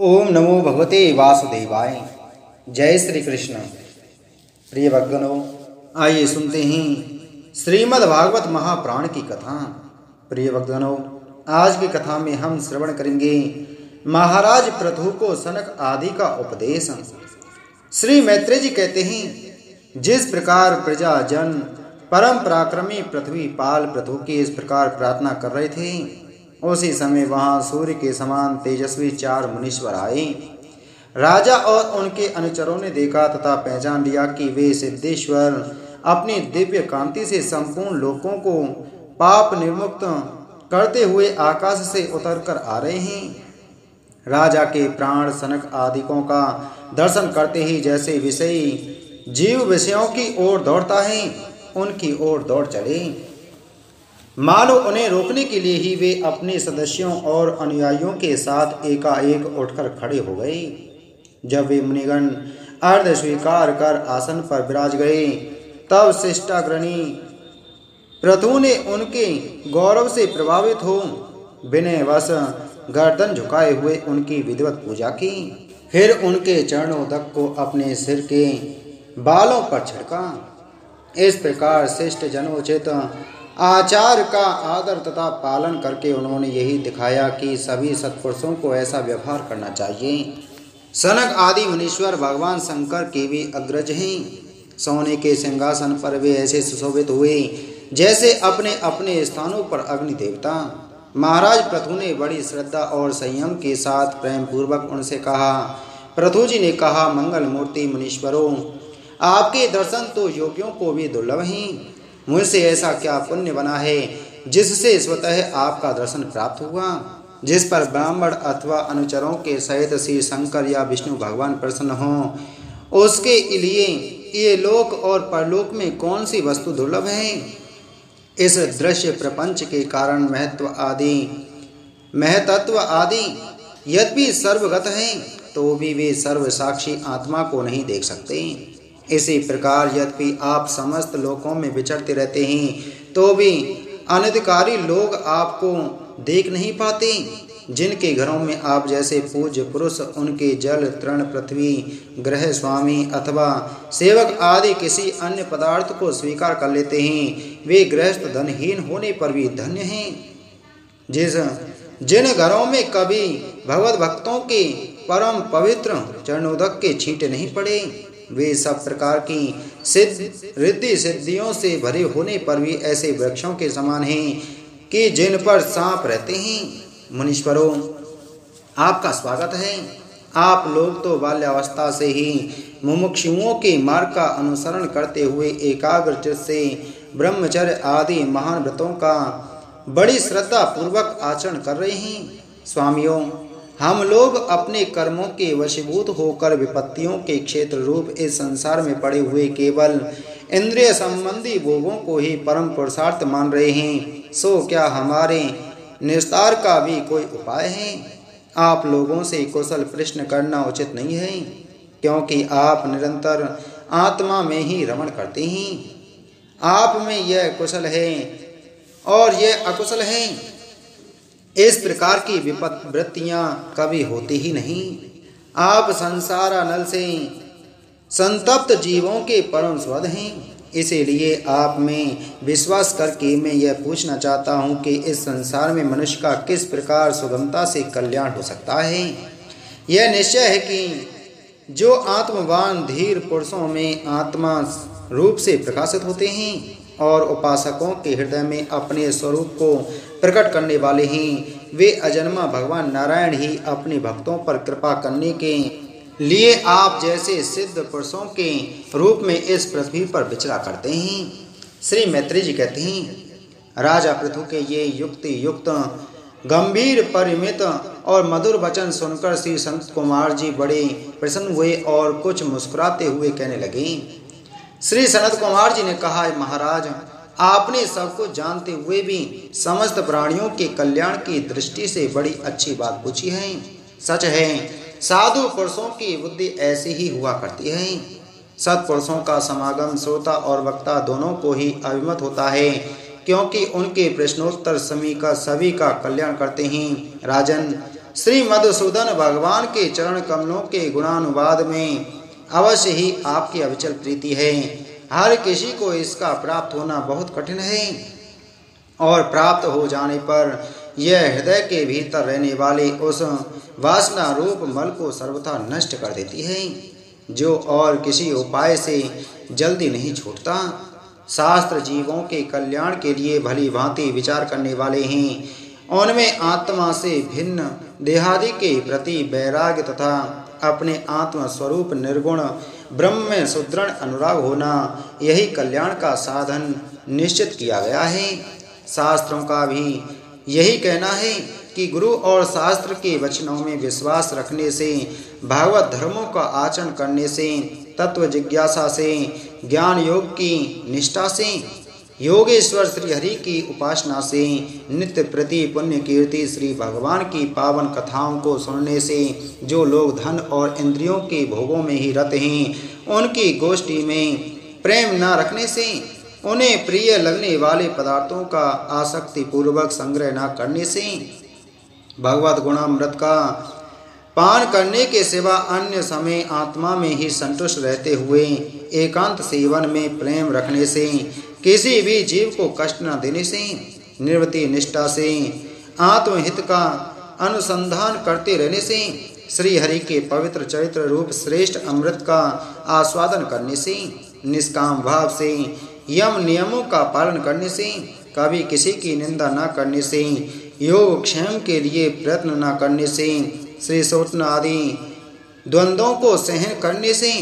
ओम नमो भगवते वासुदेवाय। जय श्री कृष्ण। प्रिय भक्तगणों, आइए सुनते हैं श्रीमद् भागवत महापुराण की कथा। प्रिय भक्तगणों, आज की कथा में हम श्रवण करेंगे महाराज पृथु को सनक आदि का उपदेश। श्री मैत्रेय जी कहते हैं, जिस प्रकार प्रजाजन परम पराक्रमी पृथ्वी पाल पृथु की इस प्रकार प्रार्थना कर रहे थे, उसी समय वहां सूर्य के समान तेजस्वी 4 मुनीश्वर आए। राजा और उनके अनुचरों ने देखा तथा पहचान लिया कि वे सिद्धेश्वर अपनी दिव्य कांति से संपूर्ण लोकों को पाप निर्मुक्त करते हुए आकाश से उतरकर आ रहे हैं। राजा के प्राण सनक आदिकों का दर्शन करते ही जैसे विषयी जीव विषयों की ओर दौड़ता है, उनकी ओर दौड़ चले। मानो उन्हें रोकने के लिए ही वे अपने सदस्यों और अनुयायियों के साथ एकाएक उठकर खड़े हो गए। जब वे मुनिगण अर्ध स्वीकार कर आसन पर विराज गए, तब शिष्टाग्रणी पृथु ने उनके गौरव से प्रभावित हो विनयवश गर्दन झुकाए हुए उनकी विधिवत पूजा की। फिर उनके चरणोदक को अपने सिर के बालों पर छिड़का। इस प्रकार शिष्ट जनोचित आचार का आदर तथा पालन करके उन्होंने यही दिखाया कि सभी सत्पुरुषों को ऐसा व्यवहार करना चाहिए। सनक आदि मुनीश्वर भगवान शंकर के भी अग्रज हैं। सोने के सिंहासन पर वे ऐसे सुशोभित हुए जैसे अपने अपने स्थानों पर अग्नि देवता। महाराज पृथु ने बड़ी श्रद्धा और संयम के साथ प्रेम पूर्वक उनसे कहा। पृथु जी ने कहा, मंगल मूर्ति मुनीश्वरों, आपके दर्शन तो योगियों को भी दुर्लभ हैं। मुझसे ऐसा क्या पुण्य बना है जिससे स्वतः आपका दर्शन प्राप्त हुआ, जिस पर ब्राह्मण अथवा अनुचरों के सहित श्री शंकर या विष्णु भगवान प्रसन्न हों, उसके लिए ये लोक और परलोक में कौन सी वस्तु दुर्लभ है। इस दृश्य प्रपंच के कारण महतत्व आदि यद्यपि सर्वगत हैं, तो भी वे सर्वसाक्षी आत्मा को नहीं देख सकते। इसी प्रकार यद्यपि आप समस्त लोकों में विचरते रहते हैं, तो भी अनधिकारी लोग आपको देख नहीं पाते। जिनके घरों में आप जैसे पूज्य पुरुष उनके जल तृण पृथ्वी गृह स्वामी अथवा सेवक आदि किसी अन्य पदार्थ को स्वीकार कर लेते हैं, वे गृहस्थ धनहीन होने पर भी धन्य हैं। जिन घरों में कभी भगवत भक्तों के परम पवित्र चरणोदक के छींटे नहीं पड़े, वे सब प्रकार की रिद्धि सिद्धियों से भरे होने पर भी ऐसे वृक्षों के समान हैं कि जिन पर सांप रहते हैं। मुनीश्वरों, आपका स्वागत है। आप लोग तो बाल्यावस्था से ही मुमुक्षुओं के मार्ग का अनुसरण करते हुए एकाग्र चित्त से ब्रह्मचर्य आदि महान व्रतों का बड़ी श्रद्धा पूर्वक आचरण कर रहे हैं। स्वामियों, हम लोग अपने कर्मों के वशीभूत होकर विपत्तियों के क्षेत्र रूप इस संसार में पड़े हुए केवल इंद्रिय संबंधी भोगों को ही परम पुरुषार्थ मान रहे हैं। सो क्या हमारे निस्तार का भी कोई उपाय है? आप लोगों से कुशल प्रश्न करना उचित नहीं है, क्योंकि आप निरंतर आत्मा में ही रमण करते हैं। आप में यह कुशल है और यह अकुशल है। इस प्रकार की वृत्तियां कभी होती ही नहीं। आप संसारानल से संतप्त जीवों के परम स्वद हैं। इसीलिए आप में विश्वास करके मैं यह पूछना चाहता हूं कि इस संसार में मनुष्य का किस प्रकार सुगमता से कल्याण हो सकता है। यह निश्चय है कि जो आत्मवान धीर पुरुषों में आत्मा रूप से प्रकाशित होते हैं और उपासकों के हृदय में अपने स्वरूप को प्रकट करने वाले हैं, वे अजन्मा भगवान नारायण ही अपने भक्तों पर कृपा करने के लिए आप जैसे सिद्ध पुरुषों के रूप में इस पृथ्वी पर विचरा करते हैं। श्री मैत्रेय जी कहते हैं, राजा पृथु के ये युक्ति युक्त गंभीर परिमित और मधुर वचन सुनकर श्री संत कुमार जी बड़े प्रसन्न हुए और कुछ मुस्कुराते हुए कहने लगे। श्री सनत कुमार जी ने कहा, महाराज, आपने सब कुछ जानते हुए भी समस्त प्राणियों के कल्याण की दृष्टि से बड़ी अच्छी बात पूछी है। सच है, साधु पुरुषों की बुद्धि ऐसी ही हुआ करती है। सत्पुरुषों का समागम श्रोता और वक्ता दोनों को ही अभिमत होता है, क्योंकि उनके प्रश्नोत्तर सभी का कल्याण करते हैं। राजन, श्री मधुसूदन भगवान के चरण कमलों के गुणानुवाद में अवश्य ही आपकी अविचल प्रीति है। हर किसी को इसका प्राप्त होना बहुत कठिन है और प्राप्त हो जाने पर यह हृदय के भीतर रहने वाले उस वासना रूप मल को सर्वथा नष्ट कर देती है, जो और किसी उपाय से जल्दी नहीं छूटता। शास्त्र जीवों के कल्याण के लिए भली भांति विचार करने वाले हैं। उनमें आत्मा से भिन्न देहादि के प्रति वैराग्य तथा अपने आत्म स्वरूप निर्गुण ब्रह्म में सुदृढ़ अनुराग होना, यही कल्याण का साधन निश्चित किया गया है। शास्त्रों का भी यही कहना है कि गुरु और शास्त्र के वचनों में विश्वास रखने से, भागवत धर्मों का आचरण करने से, तत्व जिज्ञासा से, ज्ञान योग की निष्ठा से, योगेश्वर श्री हरि की उपासना से, नित्य प्रति पुण्य कीर्ति श्री भगवान की पावन कथाओं को सुनने से, जो लोग धन और इंद्रियों के भोगों में ही रत हैं, उनकी गोष्ठी में प्रेम न रखने से, उन्हें प्रिय लगने वाले पदार्थों का आसक्ति पूर्वक संग्रह न करने से, भगवत गुणामृत का पान करने के सिवा अन्य समय आत्मा में ही संतुष्ट रहते हुए एकांत सेवन में प्रेम रखने से, किसी भी जीव को कष्ट न देने से, निर्वृति निष्ठा से, आत्महित का अनुसंधान करते रहने से, श्री हरि के पवित्र चरित्र रूप श्रेष्ठ अमृत का आस्वादन करने से, निष्काम भाव से, यम नियमों का पालन करने से, कभी किसी की निंदा न करने से, योग क्षेम के लिए प्रयत्न न करने से, श्री सोटन आदि द्वंद्वों को सहन करने से,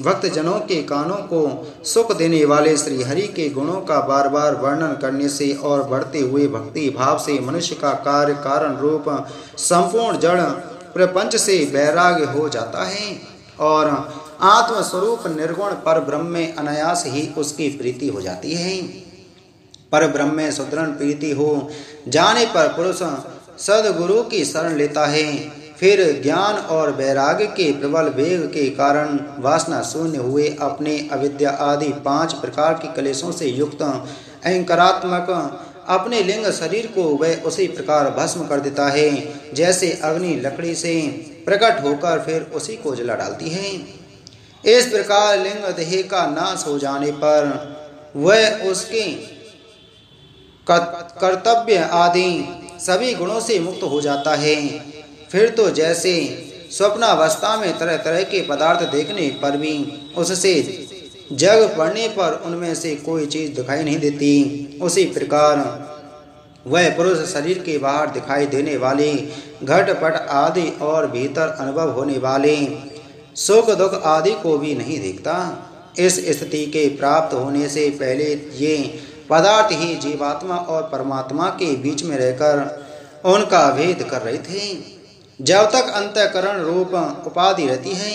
भक्त जनों के कानों को सुख देने वाले श्री हरि के गुणों का बार बार वर्णन करने से और बढ़ते हुए भक्ति भाव से मनुष्य का कार्य कारण रूप संपूर्ण जड़ प्रपंच से वैराग्य हो जाता है और आत्मस्वरूप निर्गुण पर ब्रह्म में अनायास ही उसकी प्रीति हो जाती है। पर ब्रह्म में सुदृढ़ प्रीति हो जाने पर पुरुष सद्गुरु की शरण लेता है। फिर ज्ञान और वैराग्य के प्रबल वेग के कारण वासना शून्य हुए अपने अविद्या आदि 5 प्रकार के कलेशों से युक्त अहंकारात्मक अपने लिंग शरीर को वह उसी प्रकार भस्म कर देता है जैसे अग्नि लकड़ी से प्रकट होकर फिर उसी को जला डालती है। इस प्रकार लिंग देह का नाश हो जाने पर वह उसके कर्तव्य आदि सभी गुणों से मुक्त हो जाता है। फिर तो जैसे स्वप्नावस्था में तरह तरह के पदार्थ देखने पर भी उससे जग पड़ने पर उनमें से कोई चीज दिखाई नहीं देती, उसी प्रकार वह पुरुष शरीर के बाहर दिखाई देने वाले घटपट आदि और भीतर अनुभव होने वाले सुख दुख आदि को भी नहीं देखता। इस स्थिति के प्राप्त होने से पहले ये पदार्थ ही जीवात्मा और परमात्मा के बीच में रहकर उनका भेद कर रहे थे। जब तक अंतःकरण रूप उपाधि रहती है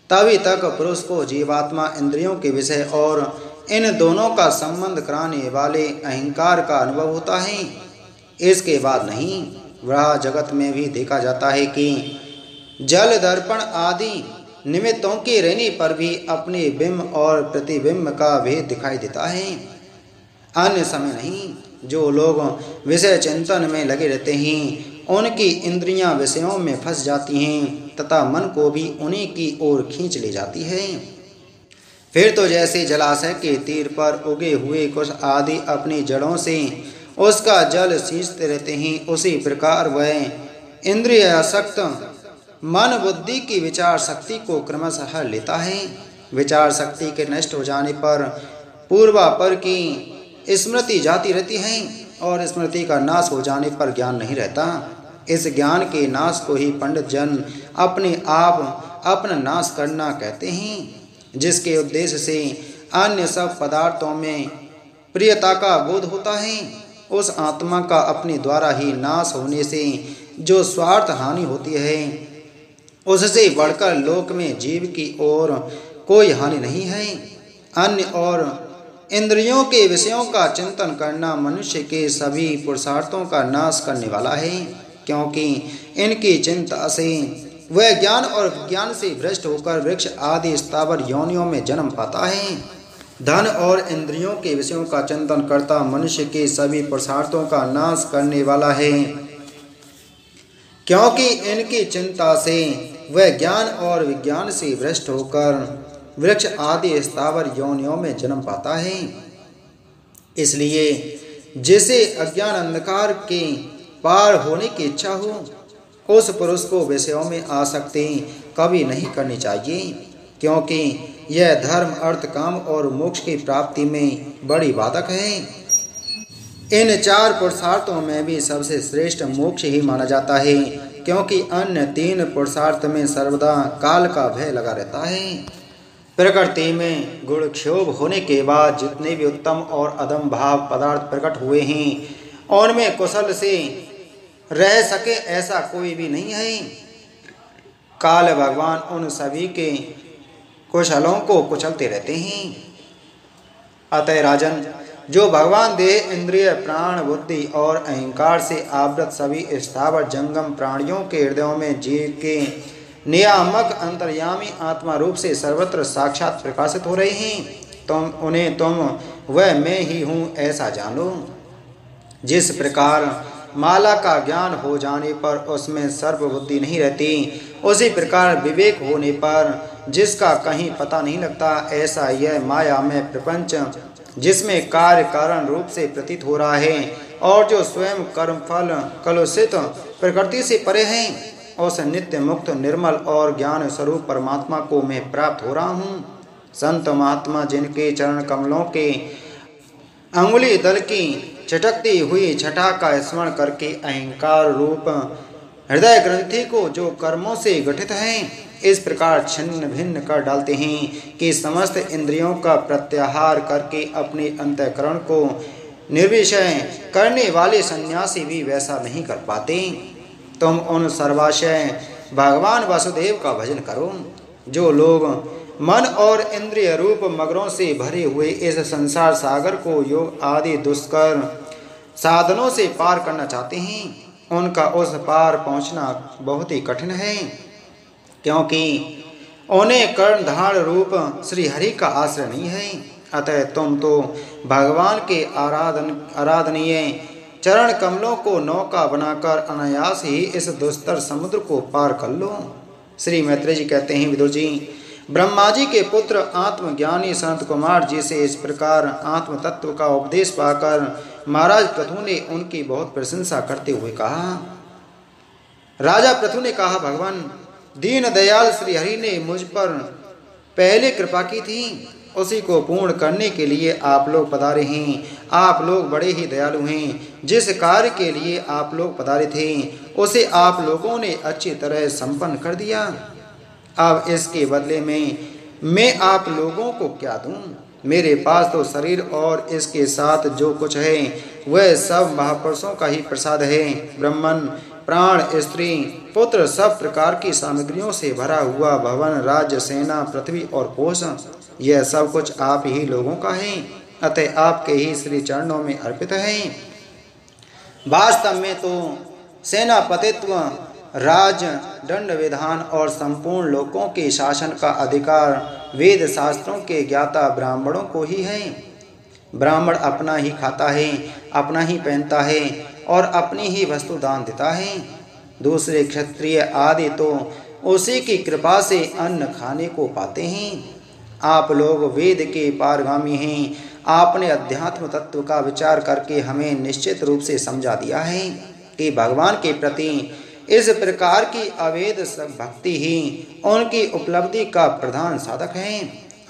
तभी तक पुरुष को जीवात्मा इंद्रियों के विषय और इन दोनों का संबंध कराने वाले अहंकार का अनुभव होता है। इसके बाद नहीं। वह जगत में भी देखा जाता है कि जल दर्पण आदि निमित्तों के रहने पर भी अपने बिंब और प्रतिबिंब का भेद दिखाई देता है। अन्य समय नहीं। जो लोग विषय चिंतन में लगे रहते हैं उनकी इंद्रियां विषयों में फंस जाती हैं तथा मन को भी उन्हीं की ओर खींच ले जाती है। फिर तो जैसे जलाशय के तीर पर उगे हुए कुछ आदि अपनी जड़ों से उसका जल सींचते रहते हैं, उसी प्रकार वह इंद्रिय आसक्त मन बुद्धि की विचार शक्ति को क्रमशः लेता है। विचार शक्ति के नष्ट हो जाने पर पूर्वापर की स्मृति जाती रहती है और स्मृति का नाश हो जाने पर ज्ञान नहीं रहता। इस ज्ञान के नाश को ही पंडित जन अपने आप अपना नाश करना कहते हैं, जिसके उद्देश्य से अन्य सब पदार्थों में प्रियता का बोध होता है। उस आत्मा का अपने द्वारा ही नाश होने से जो स्वार्थ हानि होती है उससे बढ़कर लोक में जीव की ओर कोई हानि नहीं है। अन्य और इंद्रियों के विषयों का चिंतन करना मनुष्य के सभी पुरुषार्थों का नाश करने वाला है, क्योंकि इनकी चिंता से वह ज्ञान और विज्ञान से भ्रष्ट होकर वृक्ष आदि स्थावर योनियों में जन्म पाता है। धन और इंद्रियों के विषयों का चिंतन करता मनुष्य के सभी पुरुषार्थों का नाश करने वाला है, क्योंकि इनकी चिंता से वह ज्ञान और विज्ञान से भ्रष्ट होकर वृक्ष आदि स्थावर योनियों में जन्म पाता है। इसलिए जिसे अज्ञान अंधकार के पार होने की इच्छा हो, उस पुरुष को विषयों में आसक्ति कभी नहीं करनी चाहिए, क्योंकि यह धर्म, अर्थ, काम और मोक्ष की प्राप्ति में बड़ी बाधक है। इन 4 पुरुषार्थों में भी सबसे श्रेष्ठ मोक्ष ही माना जाता है, क्योंकि अन्य 3 पुरुषार्थ में सर्वदा काल का भय लगा रहता है। प्रकृति में गुणक्षोभ होने के बाद जितने भी उत्तम और अधम भाव पदार्थ प्रकट हुए हैं, उनमें कुशल से रह सके ऐसा कोई भी नहीं है। काल भगवान उन सभी के कुशलों को कुचलते रहते हैं। अतः राजन, जो भगवान देह, इंद्रिय, प्राण, बुद्धि और अहंकार से आवृत सभी स्थावर जंगम प्राणियों के हृदयों में जीव के नियामक अंतर्यामी आत्मा रूप से सर्वत्र साक्षात प्रकाशित हो रहे हैं, तुम वह मैं ही हूँ ऐसा जानो। जिस प्रकार माला का ज्ञान हो जाने पर उसमें सर्वबुद्धि नहीं रहती, उसी प्रकार विवेक होने पर जिसका कहीं पता नहीं लगता, ऐसा यह माया में प्रपंच जिसमें कार्य कारण रूप से प्रतीत हो रहा है और जो स्वयं कर्म फल कलुषित प्रकृति से परे हैं, उस नित्य मुक्त निर्मल और ज्ञान स्वरूप परमात्मा को मैं प्राप्त हो रहा हूँ। संत महात्मा जिनके चरण कमलों के अंगुली दल की चटकती हुई छटा का स्मरण करके अहंकार रूप हृदय ग्रंथि को जो कर्मों से गठित हैं, इस प्रकार छिन्न भिन्न कर डालते हैं कि समस्त इंद्रियों का प्रत्याहार करके अपने अंतःकरण को निर्विषय करने वाले सन्यासी भी वैसा नहीं कर पाते। तुम उन सर्वाशय भगवान वासुदेव का भजन करो। जो लोग मन और इंद्रिय रूप मगरों से भरे हुए इस संसार सागर को योग आदि दुष्कर साधनों से पार करना चाहते हैं, उनका उस पार पहुंचना बहुत ही कठिन है, क्योंकि उन्हें कर्णधार रूप श्री हरि का आश्रय नहीं है। अतः तुम तो भगवान के आराधनीय चरण कमलों को नौका बनाकर अनायास ही इस दुस्तर समुद्र को पार कर लो। श्री मैत्रेय जी कहते हैं, विदुर जी, ब्रह्मा जी के पुत्र आत्मज्ञानी संत कुमार जी से इस प्रकार आत्म तत्व का उपदेश पाकर महाराज पृथु ने उनकी बहुत प्रशंसा करते हुए कहा। राजा पृथु ने कहा, भगवान दीन दयाल श्री हरि ने मुझ पर पहले कृपा की थी, उसी को पूर्ण करने के लिए आप लोग पधारे हैं। आप लोग बड़े ही दयालु हैं। जिस कार्य के लिए आप लोग पधारे थे, उसे आप लोगों ने अच्छी तरह संपन्न कर दिया। अब इसके बदले में मैं आप लोगों को क्या दूं? मेरे पास तो शरीर और इसके साथ जो कुछ है वह सब महापुरुषों का ही प्रसाद है। ब्राह्मण, प्राण, स्त्री, पुत्र, सब प्रकार की सामग्रियों से भरा हुआ भवन, राज्य, सेना, पृथ्वी और कोश, यह सब कुछ आप ही लोगों का है। अतः आपके ही श्री चरणों में अर्पित है। वास्तव में तो सेनापतित्व, राज, दंड विधान और संपूर्ण लोकों के शासन का अधिकार वेद शास्त्रों के ज्ञाता ब्राह्मणों को ही है। ब्राह्मण अपना ही खाता है, अपना ही पहनता है और अपनी ही वस्तु दान देता है। दूसरे क्षत्रिय आदि तो उसी की कृपा से अन्न खाने को पाते हैं। आप लोग वेद के पारगामी हैं। आपने अध्यात्म तत्व का विचार करके हमें निश्चित रूप से समझा दिया है कि भगवान के प्रति इस प्रकार की अवेद भक्ति ही उनकी उपलब्धि का प्रधान साधक है।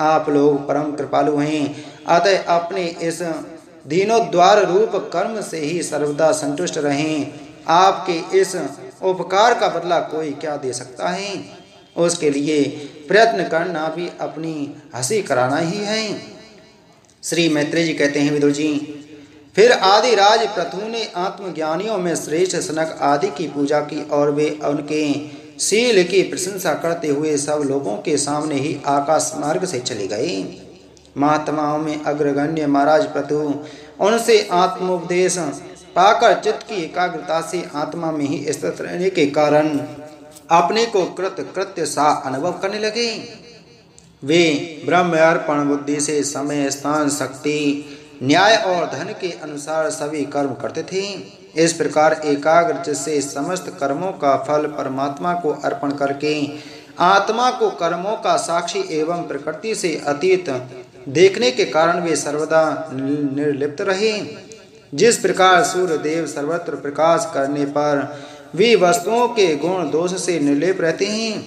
आप लोग परम कृपालु हैं, अतः अपने इस दीनोद्वार रूप कर्म से ही सर्वदा संतुष्ट रहें। आपके इस उपकार का बदला कोई क्या दे सकता है? उसके लिए प्रयत्न करना भी अपनी हंसी कराना ही है। श्री मैत्रेय जी कहते हैं, विदुर जी, फिर आदि राज पृथु ने आत्मज्ञानियों में श्रेष्ठ सनक आदि की पूजा की और वे उनके शील की प्रशंसा करते हुए सब लोगों के सामने ही आकाश मार्ग से चले गए। महात्माओं में अग्रगण्य महाराज पृथु उनसे आत्मोपदेश पाकर चित्त की एकाग्रता से आत्मा में ही स्थित रहने के कारण अपने को कृत्य सा अनुभव करने लगे। वे ब्रह्म अर्पण बुद्धि से समय, स्थान, शक्ति, न्याय और धन के अनुसार सभी कर्म करते थे। इस प्रकार एकाग्र चित्त से समस्त कर्मों का फल परमात्मा को अर्पण करके आत्मा को कर्मों का साक्षी एवं प्रकृति से अतीत देखने के कारण वे सर्वदा निर्लिप्त रहे। जिस प्रकार सूर्य देव सर्वत्र प्रकाश करने पर वे वस्तुओं के गुण दोष से निर्लिप्त रहते हैं,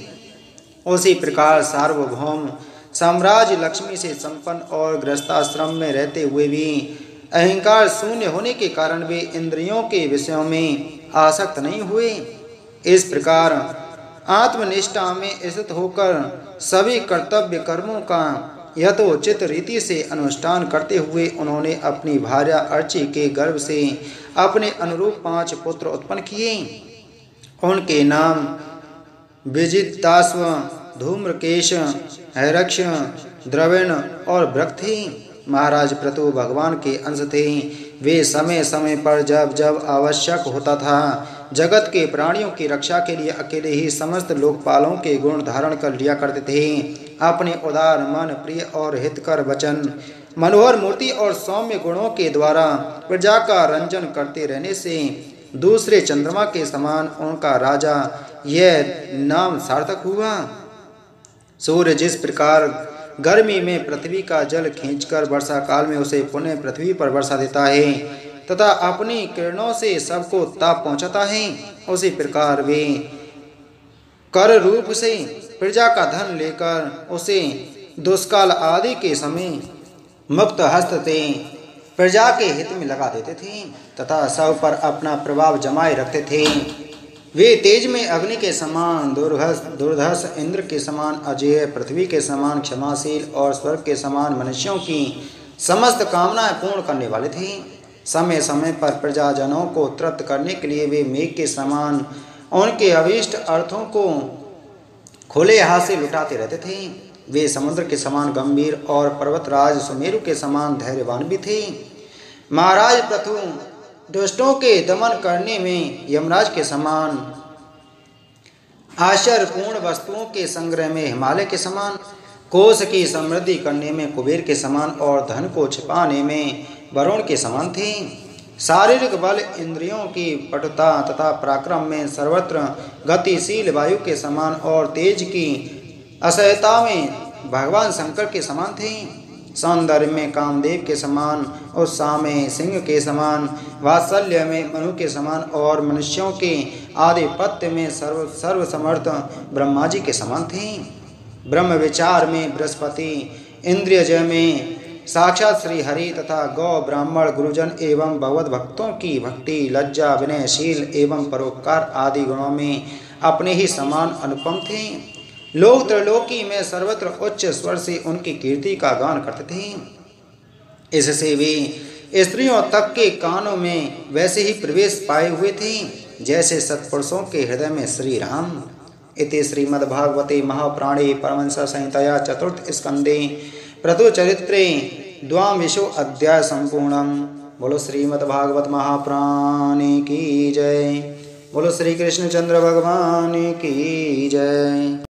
उसी प्रकार सार्वभौम साम्राज्य लक्ष्मी से संपन्न और गृहस्थाश्रम में रहते हुए भी अहंकार शून्य होने के कारण वे इंद्रियों के विषयों में आसक्त नहीं हुए। इस प्रकार आत्मनिष्ठा में स्थित होकर सभी कर्तव्य कर्मों का यथोचित रीति से अनुष्ठान करते हुए उन्होंने अपनी भार्या अर्ची के गर्भ से अपने अनुरूप 5 पुत्र उत्पन्न किए। उनके नाम विजिताश्व, धूम्रकेश, हैरक्ष, द्रविण और वृक्क थे। महाराज क्रतु भगवान के अंश थे। वे समय समय पर जब जब आवश्यक होता था जगत के प्राणियों की रक्षा के लिए अकेले ही समस्त लोकपालों के गुण धारण कर लिया करते थे। अपने उदार मन, प्रिय और हितकर वचन, मनोहर मूर्ति और सौम्य गुणों के द्वारा प्रजा का रंजन करते रहने से दूसरे चंद्रमा के समान उनका राजा यह नाम सार्थक हुआ। सूर्य जिस प्रकार गर्मी में पृथ्वी का जल खींचकर वर्षा काल में उसे पुनः पृथ्वी पर वर्षा देता है तथा अपनी किरणों से सबको ताप पहुंचाता है, उसी प्रकार वे कर रूप से प्रजा का धन लेकर उसे दुष्काल आदि के समय मुक्त हस्त से प्रजा के हित में लगा देते थे तथा सब पर अपना प्रभाव जमाए रखते थे। वे तेज में अग्नि के समान दुर्धर्ष, इंद्र के समान अजेय, पृथ्वी के समान क्षमाशील और स्वर्ग के समान मनुष्यों की समस्त कामनाएं पूर्ण करने वाले थे। समय समय पर प्रजाजनों को तृप्त करने के लिए वे मेघ के समान उनके अभीष्ट अर्थों को खुले हाथ से लुटाते रहते थे। वे समुद्र के समान गंभीर और पर्वतराज सुमेरु के समान धैर्यवान भी थे। महाराज पृथु दुष्टों के दमन करने में यमराज के समान, आश्चर्यपूर्ण वस्तुओं के संग्रह में हिमालय के समान, कोष की समृद्धि करने में कुबेर के समान और धन को छिपाने में वरुण के समान थे। शारीरिक बल, इंद्रियों की पटुता तथा पराक्रम में सर्वत्र गतिशील वायु के समान और तेज की असह्यता में भगवान शंकर के समान थे। सौंदर्य में कामदेव के समान, उत्साह में सिंह के समान, वात्सल्य में मनु के समान और मनुष्यों के आधिपत्य में सर्वसमर्थ ब्रह्मा जी के समान थे। ब्रह्म विचार में बृहस्पति, इंद्रियजय में साक्षात श्री हरि तथा गौ ब्राह्मण गुरुजन एवं भगवत भक्तों की भक्ति, लज्जा, विनयशील एवं परोपकार आदि गुणों में अपने ही समान अनुपम थे। लोग त्रैलोकी में सर्वत्र उच्च स्वर से उनकी कीर्ति का गान करते थे। इससे वे स्त्रियों तक के कानों में वैसे ही प्रवेश पाए हुए थे जैसे सत्पुरुषों के हृदय में श्री राम। इति श्रीमद्भागवते महापुराणे परमहंस संहिताया चतुर्थ स्कंदे पृथुचरित्रे द्वाविंशो अध्याय संपूर्णम्। बोलो श्रीमद्भागवत महापुराणे की जय। बोलो श्री कृष्णचंद्र भगवान की जय।